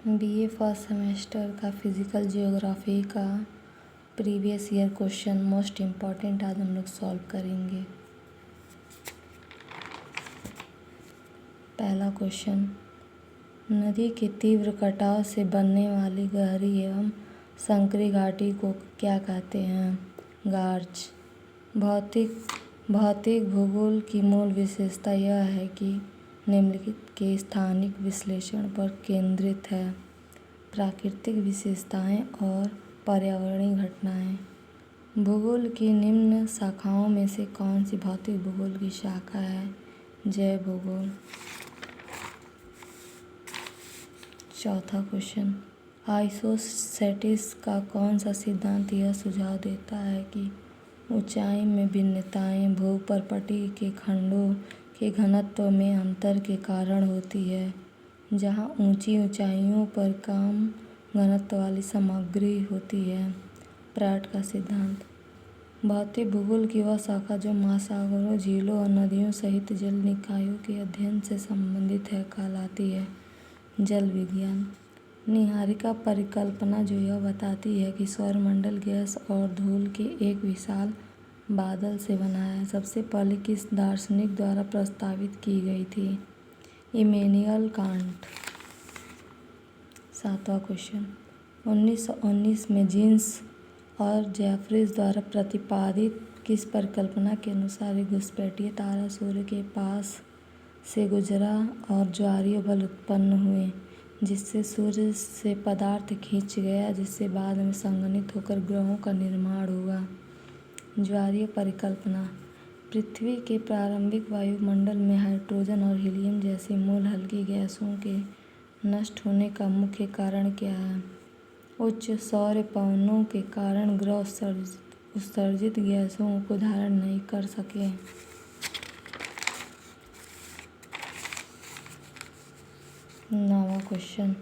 BA first semester का physical geography का previous year question most important आज हम लोग सॉल्व करेंगे। पहला क्वेश्चन, नदी के तीव्र कटाव से बनने वाली गहरी एवं संकरी घाटी को क्या कहते हैं? गार्ज। भौतिक भूगोल की मूल विशेषता यह है कि निम्नलिखित के स्थानिक विश्लेषण पर केंद्रित है। प्राकृतिक विशेषताएं और पर्यावरणीय घटनाएं। भूगोल की निम्न शाखाओं में से कौन सी भौतिक भूगोल की शाखा है? जैव भूगोल। चौथा क्वेश्चन, आइसोसेटिस का कौन सा सिद्धांत यह सुझाव देता है कि ऊंचाई में भिन्नताएं भूपर्पटी के खंडों के घनत्व में अंतर के कारण होती है, जहां ऊंची ऊंचाइयों पर कम घनत्व वाली सामग्री होती है? प्राट का सिद्धांत। भौतिक भूगोल की वह शाखा जो महासागरों, झीलों और नदियों सहित जल निकायों के अध्ययन से संबंधित है कहलाती है? जल विज्ञान। नीहारिका परिकल्पना जो यह बताती है कि सौरमंडल गैस और धूल के एक विशाल बादल से बना है, सबसे पहले किस दार्शनिक द्वारा प्रस्तावित की गई थी? Immanuel Kant. सातवां क्वेश्चन, 1919 में जीन्स और जेफरीज द्वारा प्रतिपादित किस परिकल्पना के अनुसार एक घुसपैठिया तारा सूर्य के पास से गुजरा और ज्वारीय बल उत्पन्न हुए, जिससे सूर्य से पदार्थ खींच गया, जिससे बाद में संघनित होकर ग्रहों का निर्माण हुआ? ज्वारीय परिकल्पना। पृथ्वी के प्रारंभिक वायुमंडल में हाइड्रोजन और हीलियम जैसी मूल हल्की गैसों के नष्ट होने का मुख्य कारण क्या है? उच्च सौर पवनों के कारण ग्रह उत्सर्जित गैसों को धारण नहीं कर सके। नौवां क्वेश्चन,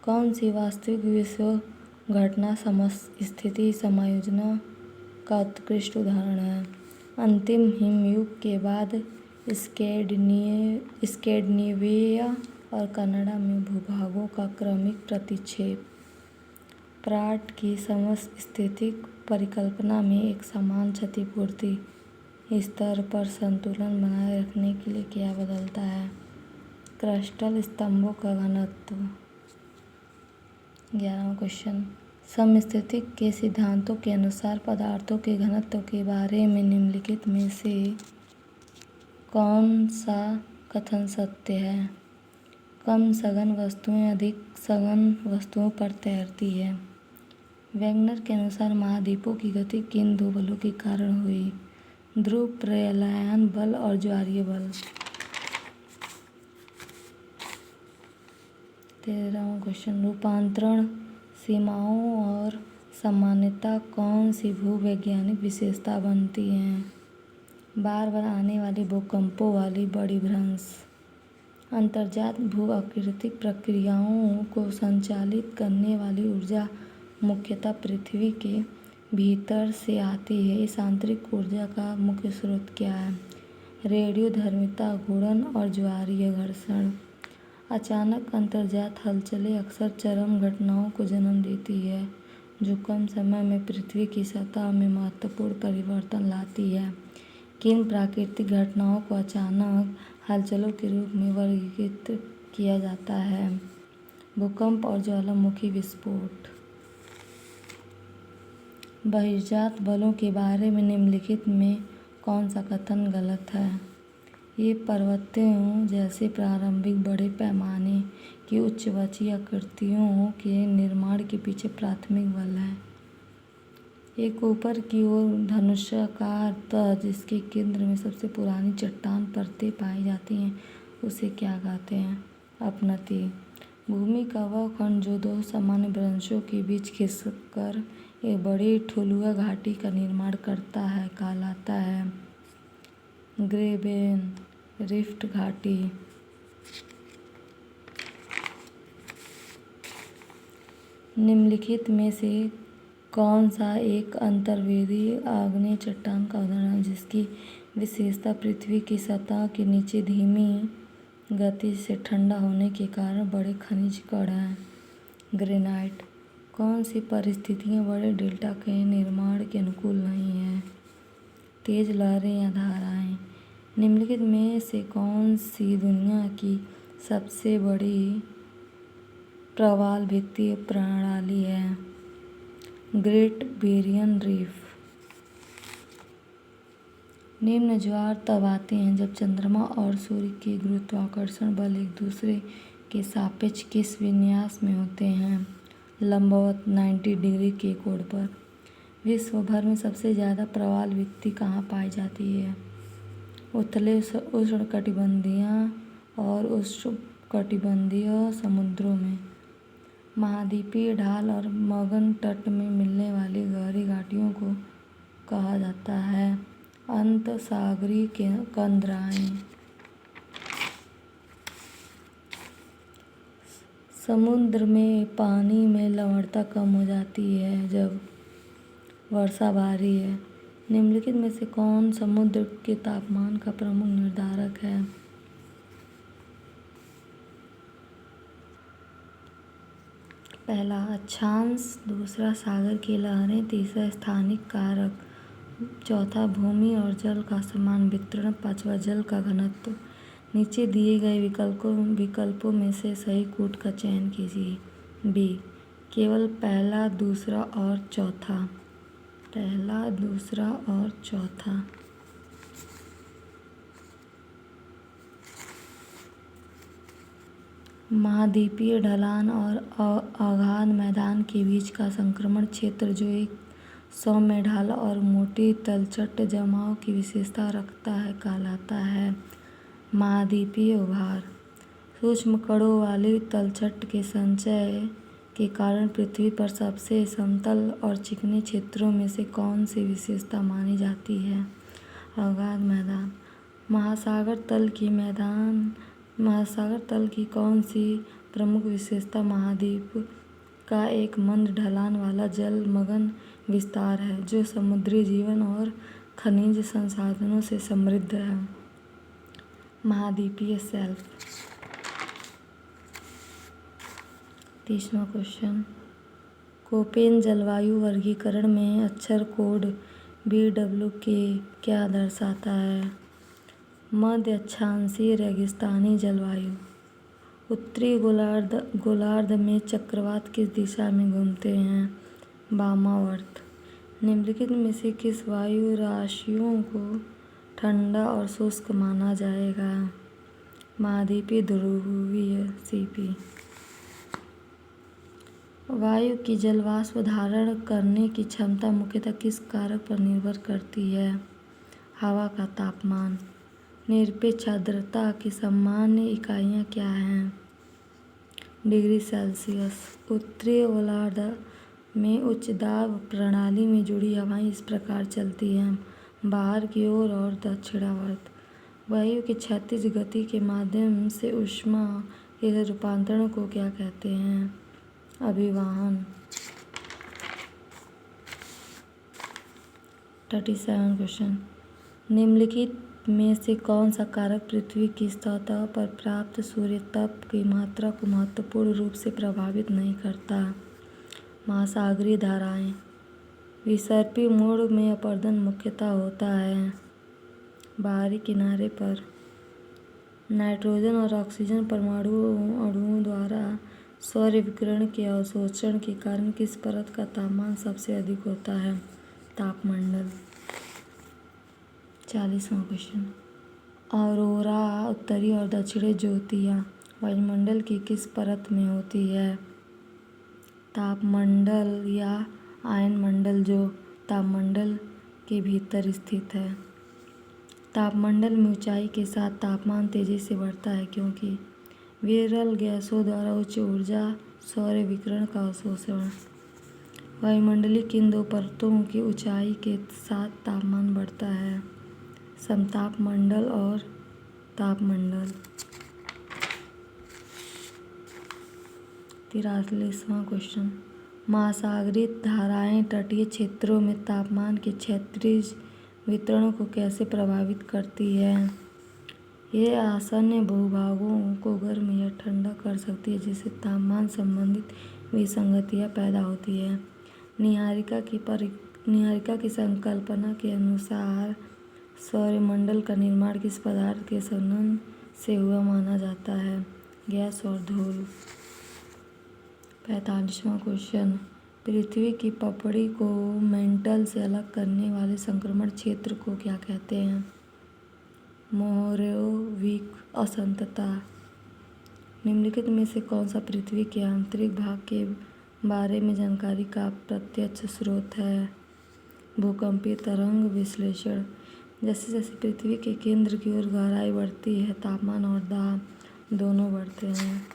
कौन सी वास्तविक विश्व घटना स्थिति समायोजन का उत्कृष्ट उदाहरण है? अंतिम हिमयुग के बाद स्कैंडिनेविया और कनाडा में भूभागों का क्रमिक प्रतिक्षेप। प्राट की समस्थितिक परिकल्पना में एक समान क्षतिपूर्ति स्तर पर संतुलन बनाए रखने के लिए क्या बदलता है? क्रस्टल स्तंभों का घनत्व। 11वां क्वेश्चन, समस्थितिक के सिद्धांतों के अनुसार पदार्थों के घनत्व के बारे में निम्नलिखित में से कौन सा कथन सत्य है? कम सघन वस्तुएं अधिक सघन वस्तुओं पर तैरती है। वैगनर के अनुसार महाद्वीपों की गति किन दो बलों के कारण हुई? ध्रुव प्रलयन बल और ज्वारीय बल। 13वां क्वेश्चन, रूपांतरण सीमाओं और सामान्यता कौन सी भूवैज्ञानिक विशेषता बनती हैं? बार बार आने वाली भूकंपों वाली बड़ी भ्रंश। अंतर्जात भू-आकृतिक प्रक्रियाओं को संचालित करने वाली ऊर्जा मुख्यतः पृथ्वी के भीतर से आती है। इस आंतरिक ऊर्जा का मुख्य स्रोत क्या है? रेडियोधर्मिता, गुणन और ज्वारीय घर्षण। अचानक अंतर्जात हलचलें अक्सर चरम घटनाओं को जन्म देती है, जो कम समय में पृथ्वी की सतह में महत्वपूर्ण परिवर्तन लाती है। किन प्राकृतिक घटनाओं को अचानक हलचलों के रूप में वर्गीकृत किया जाता है? भूकंप और ज्वालामुखी विस्फोट। बहिर्जात बलों के बारे में निम्नलिखित में कौन सा कथन गलत है? ये पर्वतों जैसे प्रारंभिक बड़े पैमाने की उच्चवाची आकृतियों के निर्माण के पीछे प्राथमिक बल है। एक ऊपर की ओर धनुषाकार तह जिसके केंद्र में सबसे पुरानी चट्टान परतें पाई जाती हैं, उसे क्या कहते हैं? अपनति। भूमि का वह खंड जो दो सामान्य भ्रंशों के बीच खिसकर एक बड़ी ठुलुआ घाटी का निर्माण करता है कहलाता है? ग्रेबेन रिफ्ट घाटी। निम्नलिखित में से कौन सा एक अंतर्वेदी आग्नेय चट्टान का उदाहरण है जिसकी विशेषता पृथ्वी की सतह के नीचे धीमी गति से ठंडा होने के कारण बड़े खनिज कण हैं। ग्रेनाइट। कौन सी परिस्थितियाँ बड़े डेल्टा के निर्माण के अनुकूल नहीं हैं? तेज लहरें या धाराएँ। निम्नलिखित में से कौन सी दुनिया की सबसे बड़ी प्रवाल भित्ति प्रणाली है? Great barrier reef. निम्न ज्वार तब आते हैं जब चंद्रमा और सूर्य के गुरुत्वाकर्षण बल एक दूसरे के सापेक्ष किस विन्यास में होते हैं? लंबवत 90 डिग्री के कोण पर। विश्व भर में सबसे ज़्यादा प्रवाल भित्ति कहाँ पाई जाती है? उथले उष्णकटिबंधीय और उष्णकटिबंधीय समुद्रों में। महाद्वीपीय ढाल और मगन तट में मिलने वाली गहरी घाटियों को कहा जाता है अंतःसागरीय कंदराएँ। समुद्र में पानी में लवणता कम हो जाती है जब वर्षा भारी है। निम्नलिखित में से कौन समुद्र के तापमान का प्रमुख निर्धारक है? पहला अक्षांश, दूसरा सागर की लहरें, तीसरा स्थानिक कारक, चौथा भूमि और जल का समान वितरण, पांचवा जल का घनत्व। नीचे दिए गए विकल्पों में से सही कूट का चयन कीजिए। बी, केवल पहला, दूसरा और चौथा। पहला, दूसरा और चौथा। महाद्वीपीय ढलान और अगाध मैदान के बीच का संक्रमण क्षेत्र जो एक सौम्य ढाल और मोटी तलछट जमाव की विशेषता रखता है कहलाता है महाद्वीपीय उभार। सूक्ष्म कणों वाली तलछट के संचय के कारण पृथ्वी पर सबसे समतल और चिकने क्षेत्रों में से कौन सी विशेषता मानी जाती है? अगाध मैदान। महासागर तल की कौन सी प्रमुख विशेषता महाद्वीप का एक मंद ढलान वाला जलमग्न विस्तार है जो समुद्री जीवन और खनिज संसाधनों से समृद्ध है? महाद्वीपीय शेल्फ। 30वां क्वेश्चन, कोपेन जलवायु वर्गीकरण में अक्षर कोड BWK क्या दर्शाता है? मध्य अक्षांशीय रेगिस्तानी जलवायु। उत्तरी गोलार्ध में चक्रवात किस दिशा में घूमते हैं? वामावर्त। निम्नलिखित में से किस वायु राशियों को ठंडा और शुष्क माना जाएगा? महाद्वीपीय ध्रुवीय CP। वायु की जलवाष्प धारण करने की क्षमता मुख्यतः किस कारक पर निर्भर करती है? हवा का तापमान। निरपेक्ष आर्द्रता की सामान्य इकाइयाँ क्या हैं? Degree Celsius. उत्तरी गोलार्ध में उच्च दाब प्रणाली में जुड़ी हवाएं इस प्रकार चलती हैं, बाहर की ओर और दक्षिणावर्त। वायु की क्षैतिज गति के माध्यम से ऊष्मा के रूपांतरण को क्या कहते हैं? अभिवाहन। 37 क्वेश्चन, निम्नलिखित में से कौन सा कारक पृथ्वी की सतह पर प्राप्त सूर्य ताप की मात्रा को महत्वपूर्ण रूप से प्रभावित नहीं करता? महासागरीय धाराएँ। विसर्पी मोड में अपरदन मुख्यतः होता है बाहरी किनारे पर। नाइट्रोजन और ऑक्सीजन अणुओं द्वारा सौर विकिरण के अवशोषण के कारण किस परत का तापमान सबसे अधिक होता है? तापमंडल। 40वां क्वेश्चन, ऑरोरा उत्तरी और दक्षिणी ज्योतियाँ वायुमंडल की किस परत में होती है? तापमंडल या आयनमंडल जो तापमंडल के भीतर स्थित है। तापमंडल में ऊंचाई के साथ तापमान तेजी से बढ़ता है क्योंकि विरल गैसों द्वारा उच्च ऊर्जा सौर विकिरण का अवशोषण। वायुमंडलीय किन दो परतों की ऊंचाई के साथ तापमान बढ़ता है? समतापमंडल और तापमंडल। 43वां क्वेश्चन, महासागरीय धाराएं तटीय क्षेत्रों में तापमान के क्षैतिज वितरण को कैसे प्रभावित करती है? ये आसन्न भूभागों को गर्म या ठंडा कर सकती है, जिससे तापमान संबंधित विसंगतियाँ पैदा होती है। नीहारिका की संकल्पना के अनुसार सौरमंडल का निर्माण किस पदार्थ के संघनन से हुआ माना जाता है? गैस और धूल। 45वां क्वेश्चन, पृथ्वी की पपड़ी को मेंटल से अलग करने वाले संक्रमण क्षेत्र को क्या कहते हैं? मोहरोविक असंतता। निम्नलिखित में से कौन सा पृथ्वी के आंतरिक भाग के बारे में जानकारी का प्रत्यक्ष स्रोत है? भूकंपीय तरंग विश्लेषण। जैसे जैसे पृथ्वी के केंद्र की ओर गहराई बढ़ती है, तापमान और दाब दोनों बढ़ते हैं।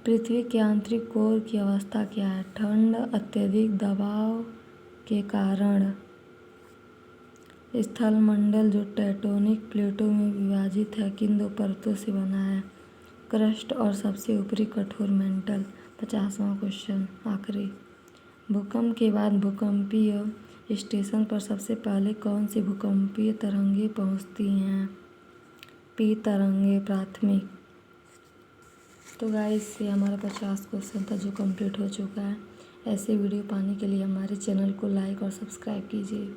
पृथ्वी के आंतरिक कोर की अवस्था क्या है? ठंड। अत्यधिक दबाव के कारण। स्थलमंडल जो टेक्टोनिक प्लेटों में विभाजित है, किन दो परतों से बना है? क्रस्ट और सबसे ऊपरी कठोर मेंटल। 50वां क्वेश्चन आखिरी, भूकंप के बाद भूकंपीय स्टेशन पर सबसे पहले कौन सी भूकंपीय तरंगें पहुंचती हैं? पी तरंगें प्राथमिक। तो गाइस, ये हमारा 50 क्वेश्चन था जो कंप्लीट हो चुका है। ऐसे वीडियो पाने के लिए हमारे चैनल को लाइक और सब्सक्राइब कीजिए।